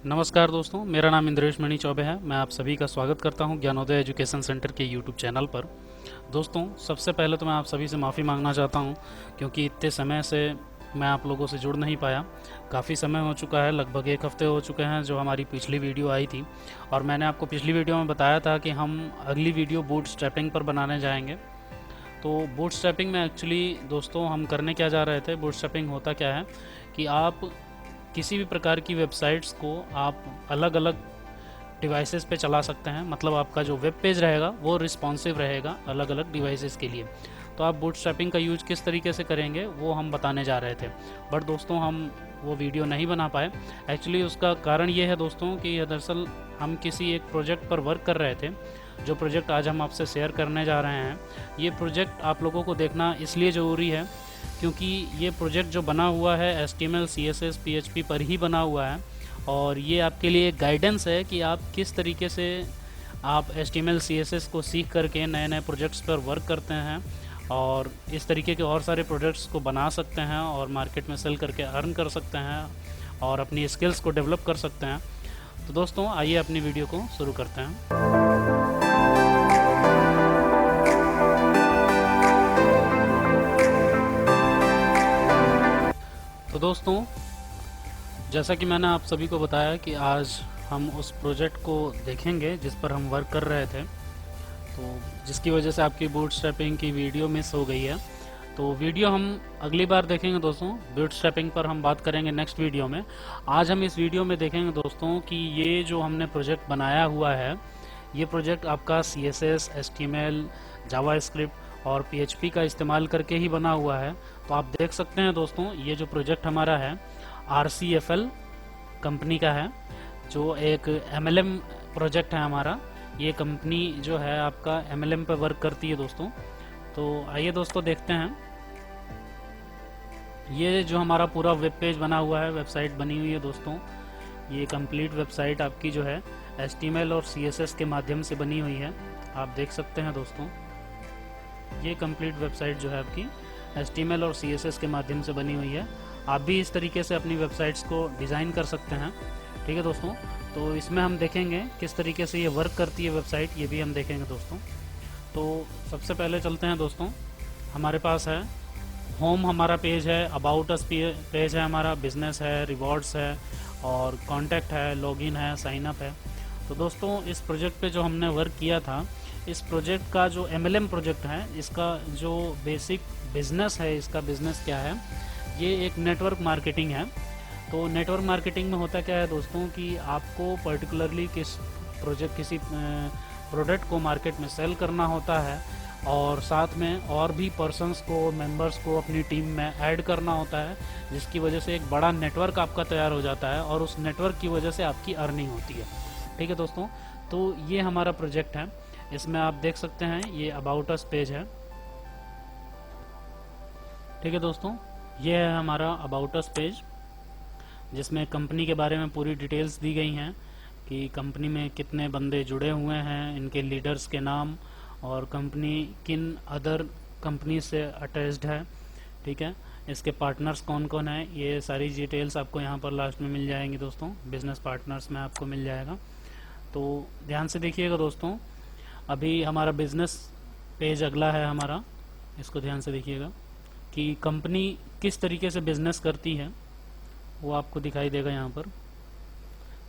नमस्कार दोस्तों, मेरा नाम इंद्रेश मणि चौबे है। मैं आप सभी का स्वागत करता हूं ज्ञानोदय एजुकेशन सेंटर के यूट्यूब चैनल पर। दोस्तों, सबसे पहले तो मैं आप सभी से माफ़ी मांगना चाहता हूं क्योंकि इतने समय से मैं आप लोगों से जुड़ नहीं पाया। काफ़ी समय हो चुका है, लगभग 1 हफ्ते हो चुके हैं जो हमारी पिछली वीडियो आई थी। और मैंने आपको पिछली वीडियो में बताया था कि हम अगली वीडियो बूट स्ट्रैपिंग पर बनाने जाएंगे। तो बूट स्ट्रैपिंग में एक्चुअली दोस्तों हम करने क्या जा रहे थे, बूट स्ट्रैपिंग होता क्या है कि आप किसी भी प्रकार की वेबसाइट्स को आप अलग अलग डिवाइसेस पे चला सकते हैं। मतलब आपका जो वेब पेज रहेगा वो रिस्पॉन्सिव रहेगा अलग अलग डिवाइसेस के लिए। तो आप बूटस्ट्रैपिंग का यूज किस तरीके से करेंगे वो हम बताने जा रहे थे, बट दोस्तों हम वो वीडियो नहीं बना पाए। एक्चुअली उसका कारण ये है दोस्तों कि दरअसल हम किसी एक प्रोजेक्ट पर वर्क कर रहे थे। जो प्रोजेक्ट आज हम आपसे शेयर करने जा रहे हैं, ये प्रोजेक्ट आप लोगों को देखना इसलिए ज़रूरी है क्योंकि ये प्रोजेक्ट जो बना हुआ है HTML CSS PHP पर ही बना हुआ है। और ये आपके लिए एक गाइडेंस है कि आप किस तरीके से आप HTML CSS को सीख करके नए नए प्रोजेक्ट्स पर वर्क करते हैं और इस तरीके के और सारे प्रोजेक्ट्स को बना सकते हैं और मार्केट में सेल करके अर्न कर सकते हैं और अपनी स्किल्स को डेवलप कर सकते हैं। तो दोस्तों आइए अपनी वीडियो को शुरू करते हैं। तो दोस्तों, जैसा कि मैंने आप सभी को बताया कि आज हम उस प्रोजेक्ट को देखेंगे जिस पर हम वर्क कर रहे थे, तो जिसकी वजह से आपकी बूटस्ट्रैपिंग की वीडियो मिस हो गई है। तो वीडियो हम अगली बार देखेंगे दोस्तों। बूटस्ट्रैपिंग पर हम बात करेंगे नेक्स्ट वीडियो में। आज हम इस वीडियो में देखेंगे दोस्तों कि ये जो हमने प्रोजेक्ट बनाया हुआ है, ये प्रोजेक्ट आपका CSS HTML जावास्क्रिप्ट और PHP का इस्तेमाल करके ही बना हुआ है। तो आप देख सकते हैं दोस्तों, ये जो प्रोजेक्ट हमारा है RCFL कंपनी का है, जो एक MLM प्रोजेक्ट है हमारा। ये कंपनी जो है आपका MLM पे वर्क करती है दोस्तों। तो आइए दोस्तों देखते हैं। ये जो हमारा पूरा वेब पेज बना हुआ है, वेबसाइट बनी हुई है दोस्तों। ये कंप्लीट वेबसाइट आपकी जो है HTML और CSS के माध्यम से बनी हुई है, आप देख सकते हैं दोस्तों। ये कंप्लीट वेबसाइट जो है आपकी HTML और CSS के माध्यम से बनी हुई है। आप भी इस तरीके से अपनी वेबसाइट्स को डिज़ाइन कर सकते हैं, ठीक है दोस्तों। तो इसमें हम देखेंगे किस तरीके से ये वर्क करती है वेबसाइट, ये भी हम देखेंगे दोस्तों। तो सबसे पहले चलते हैं दोस्तों, हमारे पास है होम हमारा पेज है, अबाउट अस पेज है, हमारा बिजनेस है, रिवॉर्ड्स है और कॉन्टैक्ट है, लॉगिन है, साइन अप है। तो दोस्तों इस प्रोजेक्ट पे जो हमने वर्क किया था, इस प्रोजेक्ट का जो MLM प्रोजेक्ट है, इसका जो बेसिक बिजनेस है, इसका बिजनेस क्या है, ये एक नेटवर्क मार्केटिंग है। तो नेटवर्क मार्केटिंग में होता क्या है दोस्तों कि आपको पर्टिकुलरली किसी प्रोडक्ट को मार्केट में सेल करना होता है और साथ में और भी पर्सन्स को, मेंबर्स को अपनी टीम में ऐड करना होता है, जिसकी वजह से एक बड़ा नेटवर्क आपका तैयार हो जाता है और उस नेटवर्क की वजह से आपकी अर्निंग होती है, ठीक है दोस्तों। तो ये हमारा प्रोजेक्ट है। इसमें आप देख सकते हैं ये अबाउट अस पेज है, ठीक है दोस्तों। ये है हमारा अबाउट अस पेज, जिसमें कंपनी के बारे में पूरी डिटेल्स दी गई हैं कि कंपनी में कितने बंदे जुड़े हुए हैं, इनके लीडर्स के नाम और कंपनी किन अदर कंपनी से अटैच्ड है, ठीक है। इसके पार्टनर्स कौन कौन है, ये सारी डिटेल्स आपको यहाँ पर लास्ट में मिल जाएंगी दोस्तों। बिजनेस पार्टनर्स में आपको मिल जाएगा। तो ध्यान से देखिएगा दोस्तों, अभी हमारा बिजनेस पेज अगला है हमारा, इसको ध्यान से देखिएगा कि कंपनी किस तरीके से बिजनेस करती है, वो आपको दिखाई देगा यहाँ पर,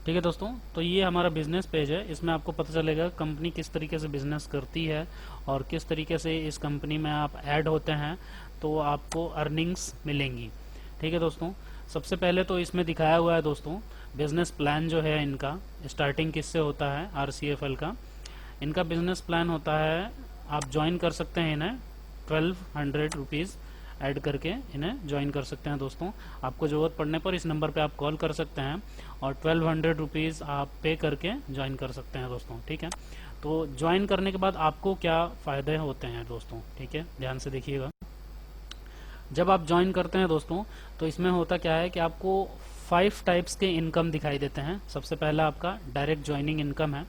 ठीक है दोस्तों। तो ये हमारा बिजनेस पेज है, इसमें आपको पता चलेगा कंपनी किस तरीके से बिजनेस करती है और किस तरीके से इस कंपनी में आप ऐड होते हैं तो आपको अर्निंग्स मिलेंगी, ठीक है दोस्तों। सबसे पहले तो इसमें दिखाया हुआ है दोस्तों बिजनेस प्लान जो है इनका, स्टार्टिंग किससे होता है RCFL का। इनका बिजनेस प्लान होता है, आप ज्वाइन कर सकते हैं इन्हें 1200 रुपीज़ ऐड करके इन्हें ज्वाइन कर सकते हैं दोस्तों। आपको ज़रूरत पड़ने पर इस नंबर पे आप कॉल कर सकते हैं और 1200 रुपीज़ आप पे करके ज्वाइन कर सकते हैं दोस्तों, ठीक है। तो ज्वाइन करने के बाद आपको क्या फ़ायदे होते हैं दोस्तों, ठीक है, ध्यान से देखिएगा। जब आप ज्वाइन करते हैं दोस्तों, तो इसमें होता क्या है कि आपको 5 टाइप्स के इनकम दिखाई देते हैं। सबसे पहला आपका डायरेक्ट ज्वाइनिंग इनकम है,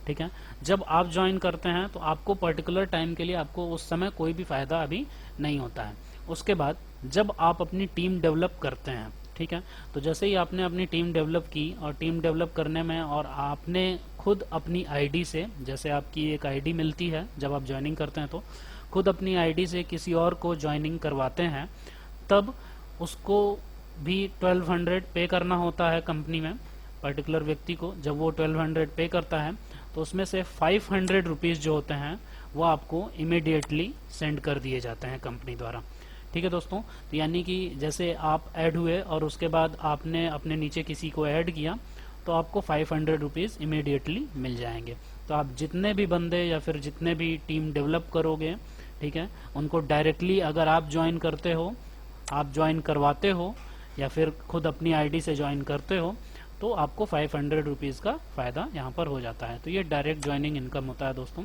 ठीक है। जब आप ज्वाइन करते हैं तो आपको पर्टिकुलर टाइम के लिए आपको उस समय कोई भी फ़ायदा अभी नहीं होता है। उसके बाद जब आप अपनी टीम डेवलप करते हैं, ठीक है। तो जैसे ही आपने अपनी टीम डेवलप की, और टीम डेवलप करने में और आपने खुद अपनी आईडी से, जैसे आपकी एक आईडी मिलती है जब आप ज्वाइनिंग करते हैं, तो खुद अपनी आईडी से किसी और को ज्वाइनिंग करवाते हैं, तब उसको भी 1200 पे करना होता है कंपनी में। पर्टिकुलर व्यक्ति को जब वो 1200 पे करता है तो उसमें से 500 रुपीज़ जो होते हैं वो आपको इमीडिएटली सेंड कर दिए जाते हैं कंपनी द्वारा। ठीक है दोस्तों, तो यानी कि जैसे आप ऐड हुए और उसके बाद आपने अपने नीचे किसी को ऐड किया तो आपको 500 रुपीज़ इमीडिएटली मिल जाएंगे। तो आप जितने भी बंदे या फिर जितने भी टीम डेवलप करोगे, ठीक है, उनको डायरेक्टली अगर आप ज्वाइन करते हो, आप ज्वाइन करवाते हो या फिर खुद अपनी आईडी से ज्वाइन करते हो, तो आपको 500 रुपीज़ का फ़ायदा यहाँ पर हो जाता है। तो ये डायरेक्ट ज्वाइनिंग इनकम होता है दोस्तों।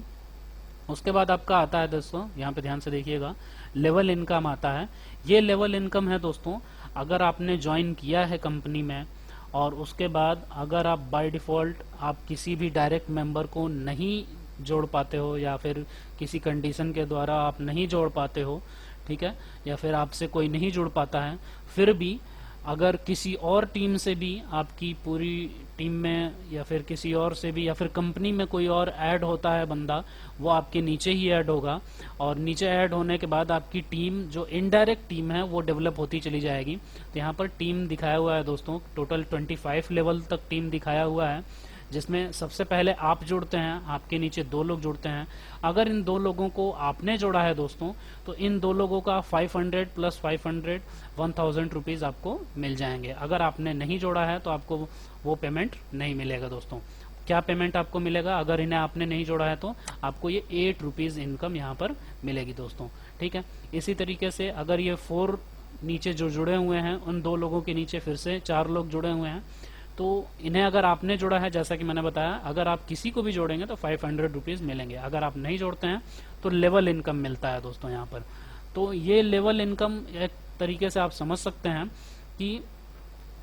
उसके बाद आपका आता है दोस्तों, यहाँ पे ध्यान से देखिएगा, लेवल इनकम आता है। ये लेवल इनकम है दोस्तों, अगर आपने ज्वाइन किया है कंपनी में और उसके बाद अगर आप बाय डिफ़ॉल्ट आप किसी भी डायरेक्ट मेंबर को नहीं जोड़ पाते हो या फिर किसी कंडीशन के द्वारा आप नहीं जोड़ पाते हो, ठीक है, या फिर आपसे कोई नहीं जुड़ पाता है, फिर भी अगर किसी और टीम से भी आपकी पूरी टीम में या फिर किसी और से भी या फिर कंपनी में कोई और ऐड होता है बंदा, वो आपके नीचे ही ऐड होगा और नीचे ऐड होने के बाद आपकी टीम जो इनडायरेक्ट टीम है वो डेवलप होती चली जाएगी। तो यहाँ पर टीम दिखाया हुआ है दोस्तों, टोटल 25 लेवल तक टीम दिखाया हुआ है, जिसमें सबसे पहले आप जुड़ते हैं, आपके नीचे 2 लोग जुड़ते हैं। अगर इन 2 लोगों को आपने जोड़ा है दोस्तों, तो इन 2 लोगों का 500 प्लस 500 1000 रुपीज़ आपको मिल जाएंगे। अगर आपने नहीं जोड़ा है तो आपको वो पेमेंट नहीं मिलेगा दोस्तों। क्या पेमेंट आपको मिलेगा? अगर इन्हें आपने नहीं जोड़ा है तो आपको ये 8 रुपीज़ इनकम यहाँ पर मिलेगी दोस्तों। ठीक है, इसी तरीके से अगर ये 4 नीचे जो जुड़े हुए हैं, उन 2 लोगों के नीचे फिर से 4 लोग जुड़े हुए हैं, तो इन्हें अगर आपने जोड़ा है, जैसा कि मैंने बताया, अगर आप किसी को भी जोड़ेंगे तो 500 रुपीज़ मिलेंगे। अगर आप नहीं जोड़ते हैं तो लेवल इनकम मिलता है दोस्तों यहाँ पर। तो ये लेवल इनकम एक तरीके से आप समझ सकते हैं कि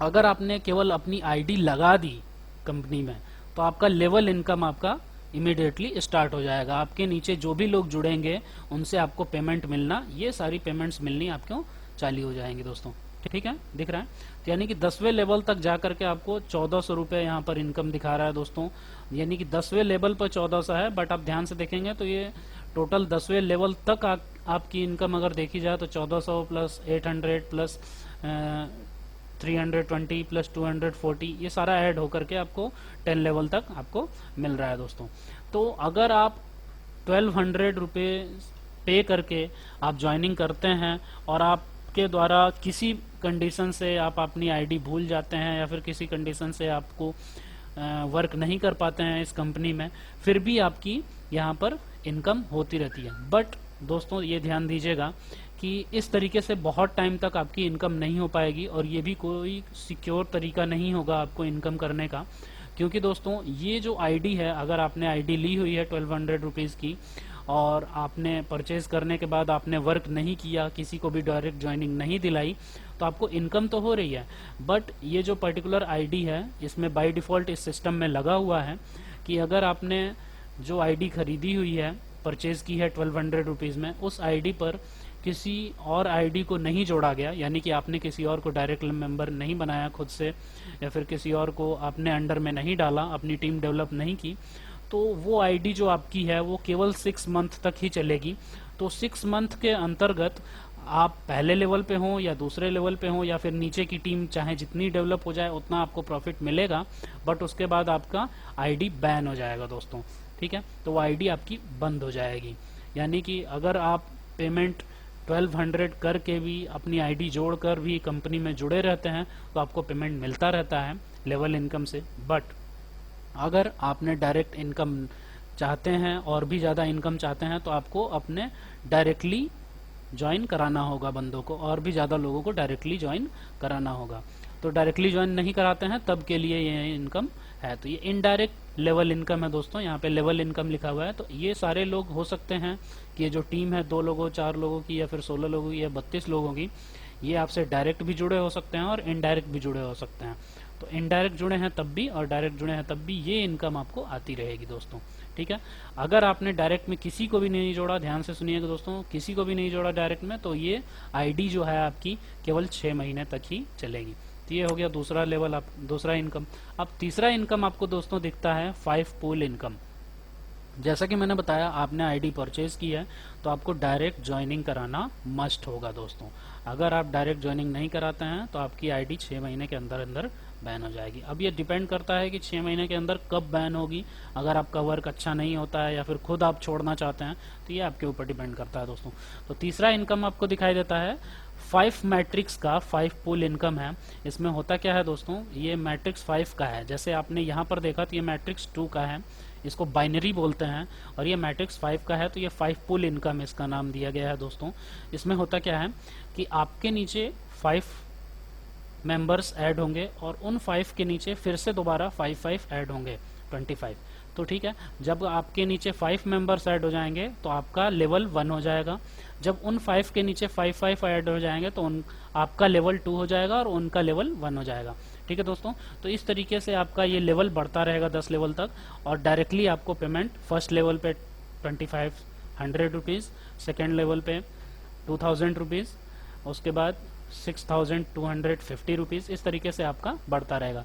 अगर आपने केवल अपनी आईडी लगा दी कंपनी में तो आपका लेवल इनकम आपका इमीडिएटली स्टार्ट हो जाएगा। आपके नीचे जो भी लोग जुड़ेंगे उनसे आपको पेमेंट मिलना, ये सारी पेमेंट्स मिलनी आपको चालू हो जाएंगी दोस्तों। ठीक है, दिख रहा है? तो यानी कि 10वें लेवल तक जा करके आपको 1400 रुपये यहाँ पर इनकम दिखा रहा है दोस्तों। यानी कि 10वें लेवल पर 1400 है, बट आप ध्यान से देखेंगे तो ये टोटल 10वें लेवल तक आपकी इनकम अगर देखी जाए तो 1400 प्लस 800 प्लस 320 प्लस 240, ये सारा ऐड होकर के आपको 10 लेवल तक आपको मिल रहा है दोस्तों। तो अगर आप 1200 रुपये पे करके आप ज्वाइनिंग करते हैं और आपके द्वारा किसी कंडीशन से आप अपनी आईडी भूल जाते हैं या फिर किसी कंडीशन से आपको वर्क नहीं कर पाते हैं इस कंपनी में, फिर भी आपकी यहाँ पर इनकम होती रहती है। बट दोस्तों ये ध्यान दीजिएगा कि इस तरीके से बहुत टाइम तक आपकी इनकम नहीं हो पाएगी और ये भी कोई सिक्योर तरीका नहीं होगा आपको इनकम करने का। क्योंकि दोस्तों ये जो आईडी है, अगर आपने आईडी ली हुई है 1200 रुपीज़ की और आपने परचेज करने के बाद आपने वर्क नहीं किया, किसी को भी डायरेक्ट ज्वाइनिंग नहीं दिलाई, तो आपको इनकम तो हो रही है, बट ये जो पर्टिकुलर आईडी है इसमें बाय डिफ़ॉल्ट इस सिस्टम में लगा हुआ है कि अगर आपने जो आईडी खरीदी हुई है, परचेज की है 1200 रुपीज़ में, उस आईडी पर किसी और आईडी को नहीं जोड़ा गया, यानी कि आपने किसी और को डायरेक्ट मेंबर नहीं बनाया खुद से या फिर किसी और को आपने अंडर में नहीं डाला, अपनी टीम डेवलप नहीं की, तो वो आईडी जो आपकी है वो केवल 6 मंथ तक ही चलेगी। तो 6 मंथ के अंतर्गत आप पहले लेवल पे हो या दूसरे लेवल पे हो या फिर नीचे की टीम चाहे जितनी डेवलप हो जाए उतना आपको प्रॉफिट मिलेगा, बट उसके बाद आपका आईडी बैन हो जाएगा दोस्तों। ठीक है, तो वो आईडी आपकी बंद हो जाएगी। यानी कि अगर आप पेमेंट 1200 करके भी अपनी आईडी जोड़कर भी कंपनी में जुड़े रहते हैं तो आपको पेमेंट मिलता रहता है लेवल इनकम से। बट अगर आपने डायरेक्ट इनकम चाहते हैं और भी ज़्यादा इनकम चाहते हैं तो आपको अपने डायरेक्टली ज्वाइन कराना होगा बंदों को, और भी ज़्यादा लोगों को डायरेक्टली ज्वाइन कराना होगा। तो डायरेक्टली ज्वाइन नहीं कराते हैं तब के लिए ये इनकम है। तो ये इनडायरेक्ट लेवल इनकम है दोस्तों, यहाँ पे लेवल इनकम लिखा हुआ है। तो ये सारे लोग हो सकते हैं कि ये जो टीम है 2 लोगों 4 लोगों की या फिर 16 लोगों की या 32 लोगों की, ये आपसे डायरेक्ट भी जुड़े हो सकते हैं और इनडायरेक्ट भी जुड़े हो सकते हैं। तो इनडायरेक्ट जुड़े हैं तब भी और डायरेक्ट जुड़े हैं तब भी ये इनकम आपको आती रहेगी दोस्तों। ठीक है, अगर आपने डायरेक्ट में किसी को भी नहीं जोड़ा, ध्यान से सुनिएगा दोस्तों, किसी को भी नहीं जोड़ा डायरेक्ट में, तो ये आईडी जो है आपकी केवल 6 महीने तक ही चलेगी। तो ये हो गया दूसरा लेवल, आप दूसरा इनकम। अब तीसरा इनकम आपको दोस्तों दिखता है 5 पूल इनकम। जैसा कि मैंने बताया, आपने आईडी परचेज की है तो आपको डायरेक्ट ज्वाइनिंग कराना मस्ट होगा दोस्तों। अगर आप डायरेक्ट ज्वाइनिंग नहीं कराते हैं तो आपकी आईडी 6 महीने के अंदर अंदर बैन हो जाएगी। अब ये डिपेंड करता है कि 6 महीने के अंदर कब बैन होगी। अगर आपका वर्क अच्छा नहीं होता है या फिर खुद आप छोड़ना चाहते हैं तो ये आपके ऊपर डिपेंड करता है दोस्तों। तो तीसरा इनकम आपको दिखाई देता है 5 मैट्रिक्स का 5 पूल इनकम है। इसमें होता क्या है दोस्तों, ये मैट्रिक्स 5 का है। जैसे आपने यहाँ पर देखा तो ये मैट्रिक्स 2 का है, इसको बाइनरी बोलते हैं, और ये मैट्रिक्स 5 का है तो ये 5 पूल इनकम इसका नाम दिया गया है दोस्तों। इसमें होता क्या है कि आपके नीचे 5 मेंबर्स ऐड होंगे और उन 5 के नीचे फिर से दोबारा 5 ऐड होंगे, 25। तो ठीक है, जब आपके नीचे 5 मेंबर्स ऐड हो जाएंगे तो आपका लेवल 1 हो जाएगा। जब उन 5 के नीचे 5 ऐड हो जाएंगे तो आपका लेवल 2 हो जाएगा और उनका लेवल 1 हो जाएगा। ठीक है दोस्तों, तो इस तरीके से आपका ये लेवल बढ़ता रहेगा 10 लेवल तक, और डायरेक्टली आपको पेमेंट फर्स्ट लेवल पे 2500 रुपीज़, सेकेंड लेवल पे 2000 रुपीज़, उसके बाद 6250 रुपीज़, इस तरीके से आपका बढ़ता रहेगा।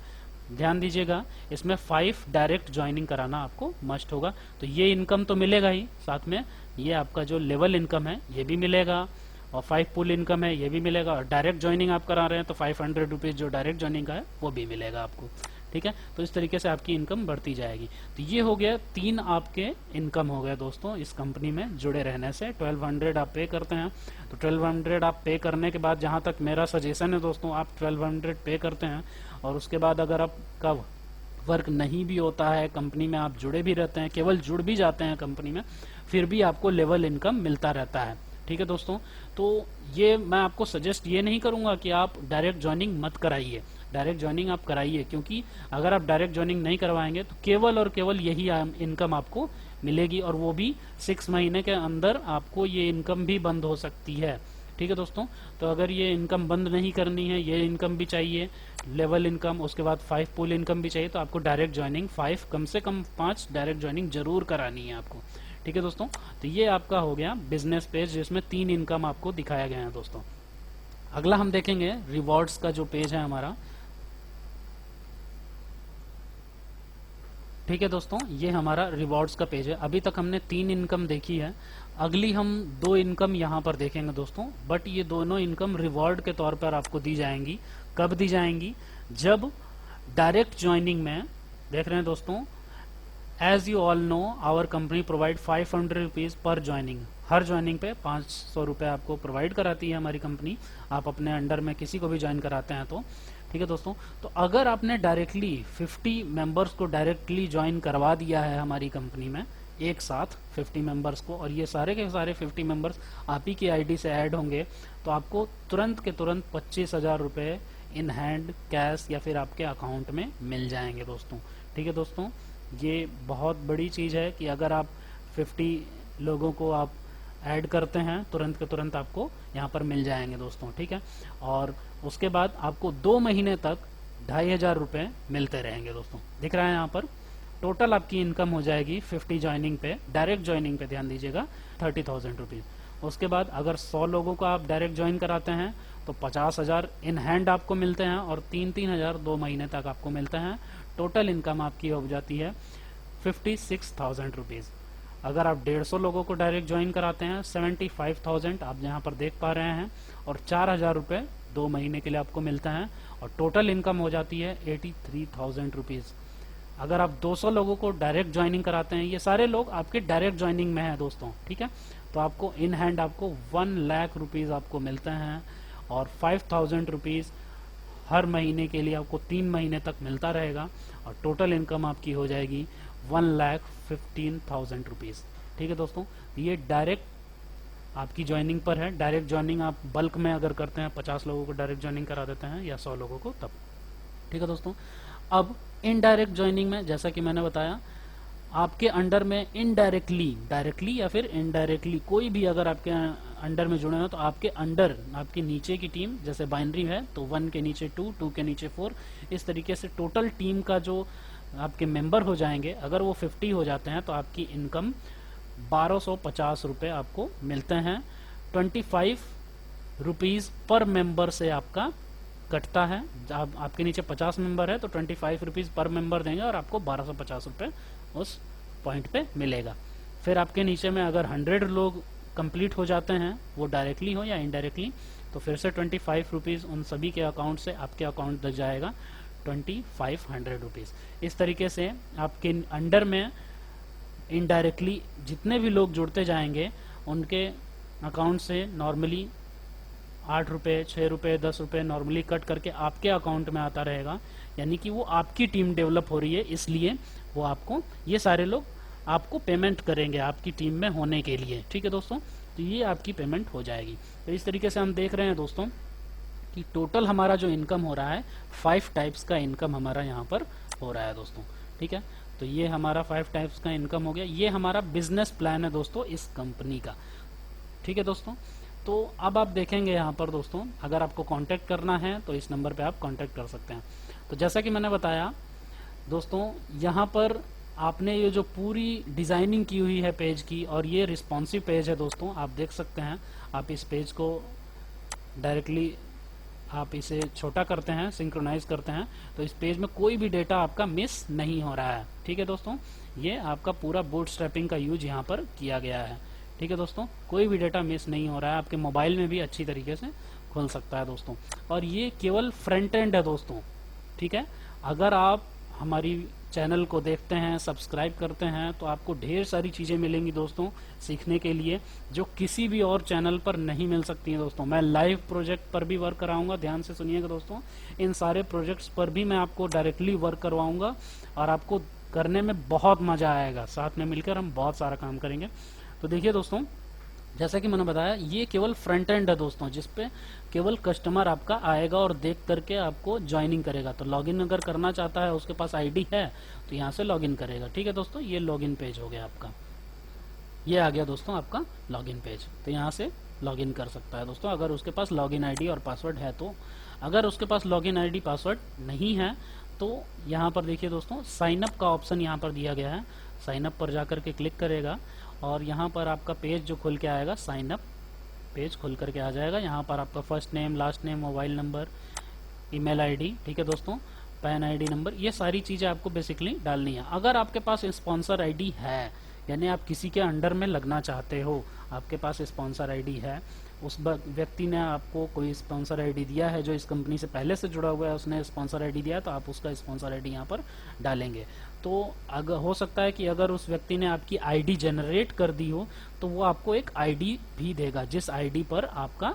ध्यान दीजिएगा, इसमें 5 डायरेक्ट ज्वाइनिंग कराना आपको मस्ट होगा। तो ये इनकम तो मिलेगा ही, साथ में ये आपका जो लेवल इनकम है ये भी मिलेगा, और 5 पुल इनकम है ये भी मिलेगा, और डायरेक्ट ज्वाइनिंग आप करा रहे हैं तो 500 रुपीज़ जो डायरेक्ट ज्वाइनिंग का है वो भी मिलेगा आपको। ठीक है, तो इस तरीके से आपकी इनकम बढ़ती जाएगी। तो ये हो गया 3 आपके इनकम हो गए दोस्तों इस कंपनी में जुड़े रहने से। 1200 आप पे करते हैं, तो 1200 आप पे करने के बाद, जहाँ तक मेरा सजेशन है दोस्तों, आप 1200 पे करते हैं और उसके बाद अगर आपका वर्क नहीं भी होता है, कंपनी में आप जुड़े भी रहते हैं, केवल जुड़ भी जाते हैं कंपनी में, फिर भी आपको लेवल इनकम मिलता रहता है। ठीक है दोस्तों, तो ये मैं आपको सजेस्ट ये नहीं करूंगा कि आप डायरेक्ट ज्वाइनिंग मत कराइए। डायरेक्ट ज्वाइनिंग आप कराइए, क्योंकि अगर आप डायरेक्ट ज्वाइनिंग नहीं करवाएंगे तो केवल और केवल यही इनकम आपको मिलेगी, और वो भी 6 महीने के अंदर आपको ये इनकम भी बंद हो सकती है। ठीक है दोस्तों, तो अगर ये इनकम बंद नहीं करनी है, ये इनकम भी चाहिए, लेवल इनकम, उसके बाद 5 पूल इनकम भी चाहिए, तो आपको डायरेक्ट ज्वाइनिंग 5, कम से कम 5 डायरेक्ट ज्वाइनिंग जरूर करानी है आपको। ठीक है दोस्तों, तो ये आपका हो गया बिजनेस पेज, जिसमें 3 इनकम आपको दिखाया गया है दोस्तों। अगला हम देखेंगे रिवॉर्ड्स का जो पेज है हमारा। ठीक है दोस्तों, ये हमारा रिवॉर्ड्स का पेज है। अभी तक हमने 3 इनकम देखी है, अगली हम 2 इनकम यहाँ पर देखेंगे दोस्तों। बट ये दोनों इनकम रिवॉर्ड के तौर पर आपको दी जाएंगी। कब दी जाएंगी? जब डायरेक्ट ज्वाइनिंग में, देख रहे हैं दोस्तों, as you all know our company provide 500 rupees पर ज्वाइनिंग। हर ज्वाइनिंग पे 500 रुपये आपको प्रोवाइड कराती है हमारी कंपनी, आप अपने अंडर में किसी को भी ज्वाइन कराते हैं तो। ठीक है दोस्तों, तो अगर आपने डायरेक्टली 50 मेंबर्स को डायरेक्टली ज्वाइन करवा दिया है हमारी कंपनी में, एक साथ 50 मेंबर्स को, और ये सारे के सारे 50 मेंबर्स आप ही की आईडी से ऐड होंगे, तो आपको तुरंत के तुरंत 25,000 रुपये इन हैंड कैश या फिर आपके अकाउंट में मिल जाएंगे दोस्तों। ठीक है दोस्तों, ये बहुत बड़ी चीज़ है कि अगर आप 50 लोगों को आप ऐड करते हैं, तुरंत के तुरंत आपको यहाँ पर मिल जाएंगे दोस्तों। ठीक है, और उसके बाद आपको 2 महीने तक 2500 रुपये मिलते रहेंगे दोस्तों। दिख रहा है यहाँ पर, टोटल आपकी इनकम हो जाएगी 50 ज्वाइनिंग पे, डायरेक्ट ज्वाइनिंग पे ध्यान दीजिएगा, 30,000 रुपीज़। उसके बाद अगर 100 लोगों को आप डायरेक्ट ज्वाइन कराते हैं तो 50,000 इन हैंड आपको मिलते हैं, और 3-3 हज़ार 2 महीने तक आपको मिलते हैं। टोटल इनकम आपकी हो जाती है 56,000 रुपीज़। अगर आप 150 लोगों को डायरेक्ट ज्वाइन कराते हैं, 75,000 आप यहाँ पर देख पा रहे हैं, और 4,000 रुपये 2 महीने के लिए आपको मिलता है, और टोटल इनकम हो जाती है 83,000 रुपीज़। अगर आप 200 लोगों को डायरेक्ट ज्वाइनिंग कराते हैं, ये सारे लोग आपके डायरेक्ट ज्वाइनिंग में हैं दोस्तों। ठीक है, तो आपको इन हैंड आपको 1 लाख रुपीज़ आपको मिलते हैं, और 5,000 रुपीज़ हर महीने के लिए आपको 3 महीने तक मिलता रहेगा, और टोटल इनकम आपकी हो जाएगी 1,15,000 रुपीज़। ठीक है दोस्तों, ये डायरेक्ट आपकी ज्वाइनिंग पर है। डायरेक्ट ज्वाइनिंग आप बल्क में अगर करते हैं, 50 लोगों को डायरेक्ट ज्वाइनिंग करा देते हैं या 100 लोगों को, तब। ठीक है दोस्तों, अब इनडायरेक्ट ज्वाइनिंग में, जैसा कि मैंने बताया, आपके अंडर में इनडायरेक्टली, डायरेक्टली या फिर इनडायरेक्टली कोई भी अगर आपके अंडर में जुड़े हो, तो आपके अंडर, आपके नीचे की टीम, जैसे बाइनरी है तो 1 के नीचे 2, 2 के नीचे 4, इस तरीके से टोटल टीम का जो आपके मेंबर हो जाएंगे, अगर वो 50 हो जाते हैं तो आपकी इनकम 1250 रुपये आपको मिलते हैं। 25 रुपीज़ पर मेंबर से आपका कटता है। आपके नीचे 50 मेंबर है तो 25 रुपीज़ पर मेंबर देंगे और आपको 1250 रुपये उस पॉइंट पे मिलेगा। फिर आपके नीचे में अगर 100 लोग कंप्लीट हो जाते हैं, वो डायरेक्टली हो या इनडायरेक्टली, तो फिर से 25 रुपीज़ उन सभी के अकाउंट से आपके अकाउंट तक जाएगा 2500 रुपीज़। इस तरीके से आपके अंडर में इनडायरेक्टली जितने भी लोग जुड़ते जाएंगे उनके अकाउंट से नॉर्मली 8 रुपये, 6 रुपये, 10 रुपये नॉर्मली कट करके आपके अकाउंट में आता रहेगा। यानी कि वो आपकी टीम डेवलप हो रही है, इसलिए वो आपको, ये सारे लोग आपको पेमेंट करेंगे आपकी टीम में होने के लिए। ठीक है दोस्तों, तो ये आपकी पेमेंट हो जाएगी। तो इस तरीके से हम देख रहे हैं दोस्तों कि टोटल हमारा जो इनकम हो रहा है 5 टाइप्स का इनकम हमारा यहाँ पर हो रहा है दोस्तों। ठीक है, तो ये हमारा 5 टाइप्स का इनकम हो गया। ये हमारा बिजनेस प्लान है दोस्तों इस कंपनी का। ठीक है दोस्तों, तो अब आप देखेंगे यहाँ पर दोस्तों, अगर आपको कांटेक्ट करना है तो इस नंबर पे आप कांटेक्ट कर सकते हैं। तो जैसा कि मैंने बताया दोस्तों, यहाँ पर आपने ये जो पूरी डिज़ाइनिंग की हुई है पेज की, और ये रिस्पॉन्सिव पेज है दोस्तों, आप देख सकते हैं। आप इस पेज को डायरेक्टली आप इसे छोटा करते हैं, सिंक्रोनाइज करते हैं, तो इस पेज में कोई भी डेटा आपका मिस नहीं हो रहा है। ठीक है दोस्तों, ये आपका पूरा बूटस्ट्रैपिंग का यूज यहाँ पर किया गया है। ठीक है दोस्तों, कोई भी डेटा मिस नहीं हो रहा है, आपके मोबाइल में भी अच्छी तरीके से खुल सकता है दोस्तों। और ये केवल फ्रंट एंड है दोस्तों। ठीक है, अगर आप हमारी चैनल को देखते हैं, सब्सक्राइब करते हैं, तो आपको ढेर सारी चीज़ें मिलेंगी दोस्तों सीखने के लिए, जो किसी भी और चैनल पर नहीं मिल सकती हैं दोस्तों। मैं लाइव प्रोजेक्ट पर भी वर्क कराऊंगा, ध्यान से सुनिएगा दोस्तों। इन सारे प्रोजेक्ट्स पर भी मैं आपको डायरेक्टली वर्क करवाऊंगा और आपको करने में बहुत मज़ा आएगा। साथ में मिलकर हम बहुत सारा काम करेंगे। तो देखिए दोस्तों, जैसा कि मैंने बताया, ये केवल फ्रंट एंड है दोस्तों, जिसपे केवल कस्टमर आपका आएगा और देख करके आपको ज्वाइनिंग करेगा। तो लॉगिन अगर करना चाहता है, उसके पास आईडी है, तो यहाँ से लॉगिन करेगा। ठीक है दोस्तों, ये लॉगिन पेज हो गया आपका, ये आ गया दोस्तों आपका लॉगिन पेज। तो यहाँ से लॉगिन कर सकता है दोस्तों, अगर उसके पास लॉगिन आईडी और पासवर्ड है तो। अगर उसके पास लॉगिन आईडी पासवर्ड नहीं है तो यहाँ पर देखिए दोस्तों, साइन अप का ऑप्शन यहाँ पर दिया गया है। साइन अप पर जाकर के क्लिक करेगा और यहाँ पर आपका पेज जो खुल के आएगा, साइन अप पेज खुल करके आ जाएगा। यहाँ पर आपका first name, last name, mobile number, email ID, ठीक है दोस्तों, पैन आईडी नंबर, ये सारी चीज़ें आपको बेसिकली डालनी है। अगर आपके पास स्पॉन्सर आईडी है, यानी आप किसी के अंडर में लगना चाहते हो, आपके पास स्पॉन्सर आईडी है, उस व्यक्ति ने आपको कोई स्पॉन्सर आईडी दिया है जो इस कंपनी से पहले से जुड़ा हुआ है, उसने स्पॉन्सर आईडी दिया, तो आप उसका स्पॉन्सर आईडी यहाँ पर डालेंगे। तो अगर हो सकता है कि अगर उस व्यक्ति ने आपकी आईडी जनरेट कर दी हो, तो वो आपको एक आईडी भी देगा, जिस आईडी पर आपका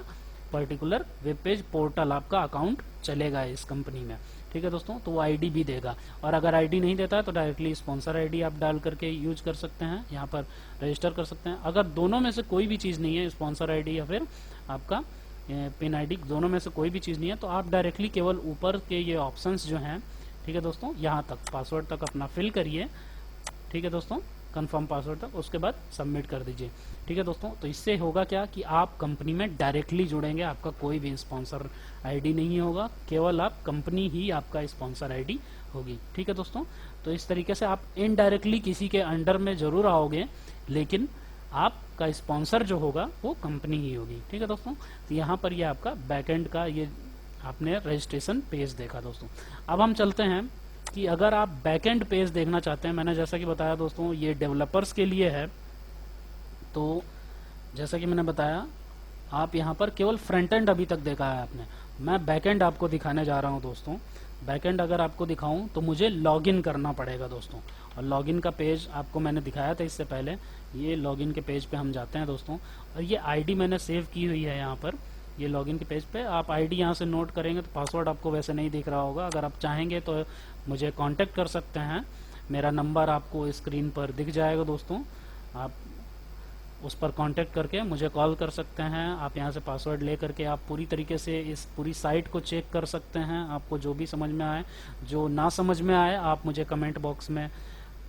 पर्टिकुलर वेब पेज पोर्टल, आपका अकाउंट चलेगा इस कंपनी में। ठीक है दोस्तों, तो वो आईडी भी देगा। और अगर आईडी नहीं देता है तो डायरेक्टली स्पॉन्सर आईडी आप डाल करके यूज कर सकते हैं, यहाँ पर रजिस्टर कर सकते हैं। अगर दोनों में से कोई भी चीज़ नहीं है, स्पॉन्सर आईडी या फिर आपका पिन आईडी, दोनों में से कोई भी चीज़ नहीं है, तो आप डायरेक्टली केवल ऊपर के ये ऑप्शंस जो हैं, ठीक है दोस्तों, यहाँ तक पासवर्ड तक अपना फिल करिए। ठीक है दोस्तों, कंफर्म पासवर्ड तक, उसके बाद सबमिट कर दीजिए। ठीक है दोस्तों, तो इससे होगा क्या कि आप कंपनी में डायरेक्टली जुड़ेंगे, आपका कोई भी स्पॉन्सर आईडी नहीं होगा, केवल आप कंपनी ही आपका स्पॉन्सर आईडी होगी। ठीक है दोस्तों, तो इस तरीके से आप इनडायरेक्टली किसी के अंडर में जरूर आओगे, लेकिन आपका स्पॉन्सर जो होगा वो कंपनी ही होगी। ठीक है दोस्तों, तो यहाँ पर ये आपका बैकएंड का ये आपने रजिस्ट्रेशन पेज देखा दोस्तों। अब हम चलते हैं कि अगर आप बैकएंड पेज देखना चाहते हैं, मैंने जैसा कि बताया दोस्तों ये डेवलपर्स के लिए है, तो जैसा कि मैंने बताया आप यहाँ पर केवल फ्रंट एंड अभी तक देखा है आपने, मैं बैकएंड आपको दिखाने जा रहा हूँ दोस्तों। बैकएंड अगर आपको दिखाऊं तो मुझे लॉगिन करना पड़ेगा दोस्तों, और लॉगिन का पेज आपको मैंने दिखाया था इससे पहले। ये लॉगिन के पेज पे हम जाते हैं दोस्तों, और ये आईडी मैंने सेव की हुई है यहाँ पर, ये लॉगिन के पेज पे आप आईडी यहाँ से नोट करेंगे तो पासवर्ड आपको वैसे नहीं दिख रहा होगा। अगर आप चाहेंगे तो मुझे कांटेक्ट कर सकते हैं, मेरा नंबर आपको स्क्रीन पर दिख जाएगा दोस्तों, आप उस पर कांटेक्ट करके मुझे कॉल कर सकते हैं। आप यहाँ से पासवर्ड ले करके आप पूरी तरीके से इस पूरी साइट को चेक कर सकते हैं, आपको जो भी समझ में आए, जो ना समझ में आए आप मुझे कमेंट बॉक्स में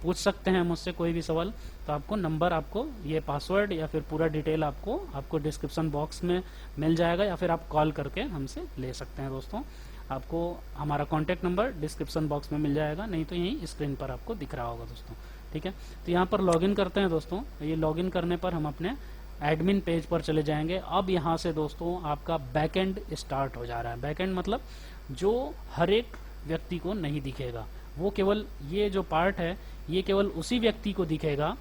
पूछ सकते हैं मुझसे कोई भी सवाल। तो आपको नंबर, आपको ये पासवर्ड या फिर पूरा डिटेल आपको डिस्क्रिप्शन बॉक्स में मिल जाएगा, या फिर आप कॉल करके हमसे ले सकते हैं दोस्तों। आपको हमारा कॉन्टैक्ट नंबर डिस्क्रिप्शन बॉक्स में मिल जाएगा, नहीं तो यहीं स्क्रीन पर आपको दिख रहा होगा दोस्तों। ठीक है, तो यहाँ पर लॉगिन करते हैं दोस्तों। ये लॉगिन करने पर हम अपने एडमिन पेज पर चले जाएंगे। अब यहाँ से दोस्तों आपका बैकएंड स्टार्ट हो जा रहा है। बैकएंड मतलब जो हर एक व्यक्ति को नहीं दिखेगा। वो केवल ये जो पार्ट है ये केवल उसी व्यक्ति को दिखेगा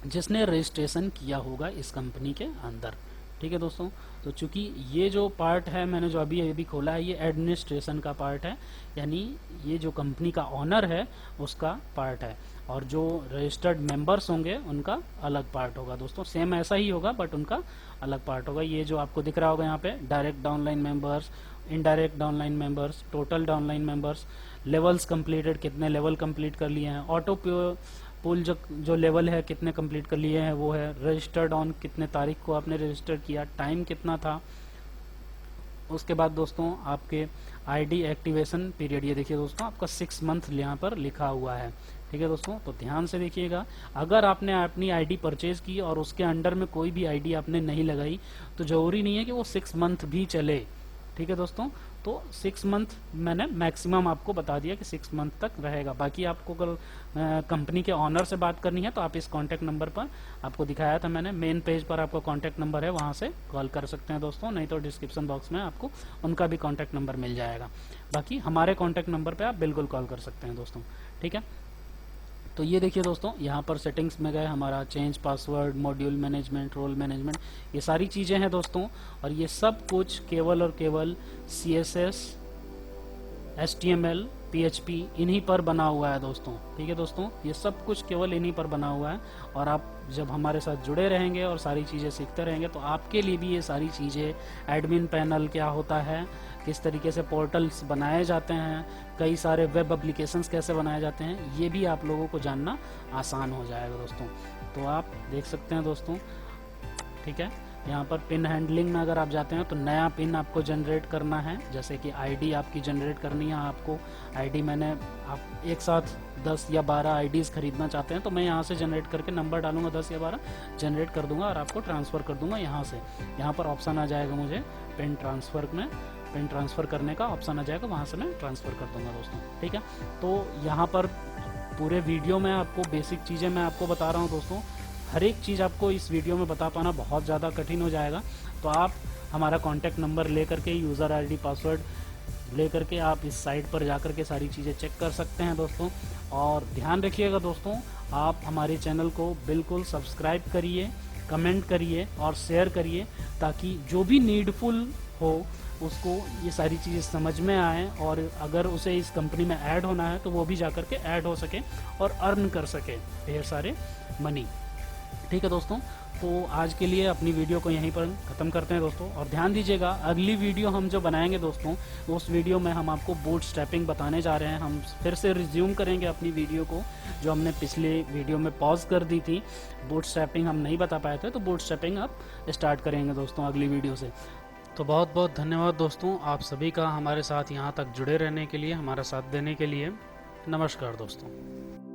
जिसने रजिस्ट्रेशन किया होगा इस कंपनी के अंदर। ठीक है दोस्तों, तो चूंकि ये जो पार्ट है मैंने जो अभी खोला है ये एडमिनिस्ट्रेशन का पार्ट है, यानी ये जो कंपनी का ऑनर है उसका पार्ट है, और जो रजिस्टर्ड मेंबर्स होंगे उनका अलग पार्ट होगा। दोस्तों सेम ऐसा ही होगा बट उनका अलग पार्ट होगा। ये जो आपको दिख रहा होगा यहाँ पे direct downline members, indirect downline members, total downline members, levels completed, कितने लेवल कंप्लीट कर लिए हैं, ऑटो पुल जो लेवल है कितने कंप्लीट कर लिए हैं वो है, रजिस्टर्ड ऑन कितने तारीख को आपने रजिस्टर किया, टाइम कितना था। उसके बाद दोस्तों आपके आईडी एक्टिवेशन पीरियड, ये देखिए दोस्तों आपका 6 मंथ यहाँ पर लिखा हुआ है। ठीक है दोस्तों, तो ध्यान से देखिएगा, अगर आपने अपनी आईडी परचेज की और उसके अंडर में कोई भी आईडी आपने नहीं लगाई तो जरूरी नहीं है कि वो 6 मंथ भी चले। ठीक है दोस्तों, तो 6 मंथ मैंने मैक्सिमम आपको बता दिया कि 6 मंथ तक रहेगा। बाकी आपको अगर कंपनी के ऑनर से बात करनी है तो आप इस कॉन्टैक्ट नंबर पर, आपको दिखाया था मैंने मेन पेज पर आपका कॉन्टैक्ट नंबर है, वहां से कॉल कर सकते हैं दोस्तों, नहीं तो डिस्क्रिप्शन बॉक्स में आपको उनका भी कॉन्टैक्ट नंबर मिल जाएगा। बाकी हमारे कॉन्टैक्ट नंबर पर आप बिल्कुल कॉल कर सकते हैं दोस्तों। ठीक है, तो ये देखिए दोस्तों यहाँ पर सेटिंग्स में गए, हमारा change password, module management, role management, ये सारी चीज़ें हैं दोस्तों, और ये सब कुछ केवल और केवल CSS, HTML, PHP इन्हीं पर बना हुआ है दोस्तों। ठीक है दोस्तों, ये सब कुछ केवल इन्हीं पर बना हुआ है, और आप जब हमारे साथ जुड़े रहेंगे और सारी चीज़ें सीखते रहेंगे तो आपके लिए भी ये सारी चीज़ें, एडमिन पैनल क्या होता है, किस तरीके से पोर्टल्स बनाए जाते हैं, कई सारे वेब एप्लीकेशंस कैसे बनाए जाते हैं, ये भी आप लोगों को जानना आसान हो जाएगा दोस्तों। तो आप देख सकते हैं दोस्तों। ठीक है, यहाँ पर पिन हैंडलिंग में अगर आप जाते हैं तो नया पिन आपको जनरेट करना है, जैसे कि आईडी आपकी जनरेट करनी है आपको। आईडी मैंने, आप एक साथ 10 या 12 आईडीज़ खरीदना चाहते हैं तो मैं यहाँ से जनरेट करके नंबर डालूंगा, 10 या 12 जनरेट कर दूंगा और आपको ट्रांसफ़र कर दूंगा यहाँ से। यहाँ पर ऑप्शन आ जाएगा मुझे पिन ट्रांसफ़र में, पिन ट्रांसफ़र करने का ऑप्शन आ जाएगा, वहाँ से मैं ट्रांसफ़र कर दूंगा दोस्तों। ठीक है, तो यहाँ पर पूरे वीडियो में आपको बेसिक चीज़ें मैं आपको बता रहा हूँ दोस्तों। हर एक चीज़ आपको इस वीडियो में बता पाना बहुत ज़्यादा कठिन हो जाएगा, तो आप हमारा कॉन्टैक्ट नंबर ले करके, यूज़र आईडी पासवर्ड ले करके आप इस साइट पर जा कर के सारी चीज़ें चेक कर सकते हैं दोस्तों। और ध्यान रखिएगा दोस्तों, आप हमारे चैनल को बिल्कुल सब्सक्राइब करिए, कमेंट करिए और शेयर करिए, ताकि जो भी नीडफुल हो उसको ये सारी चीज़ें समझ में आए, और अगर उसे इस कंपनी में ऐड होना है तो वो भी जा कर के ऐड हो सके और अर्न कर सके ढेर सारे मनी। ठीक है दोस्तों, तो आज के लिए अपनी वीडियो को यहीं पर ख़त्म करते हैं दोस्तों। और ध्यान दीजिएगा, अगली वीडियो हम जो बनाएंगे दोस्तों, उस वीडियो में हम आपको बूटस्ट्रैपिंग बताने जा रहे हैं। हम फिर से रिज्यूम करेंगे अपनी वीडियो को, जो हमने पिछले वीडियो में पॉज कर दी थी। बूटस्ट्रैपिंग हम नहीं बता पाए थे, तो बूटस्ट्रैपिंग अब स्टार्ट करेंगे दोस्तों अगली वीडियो से। तो बहुत बहुत धन्यवाद दोस्तों आप सभी का हमारे साथ यहाँ तक जुड़े रहने के लिए, हमारा साथ देने के लिए। नमस्कार दोस्तों।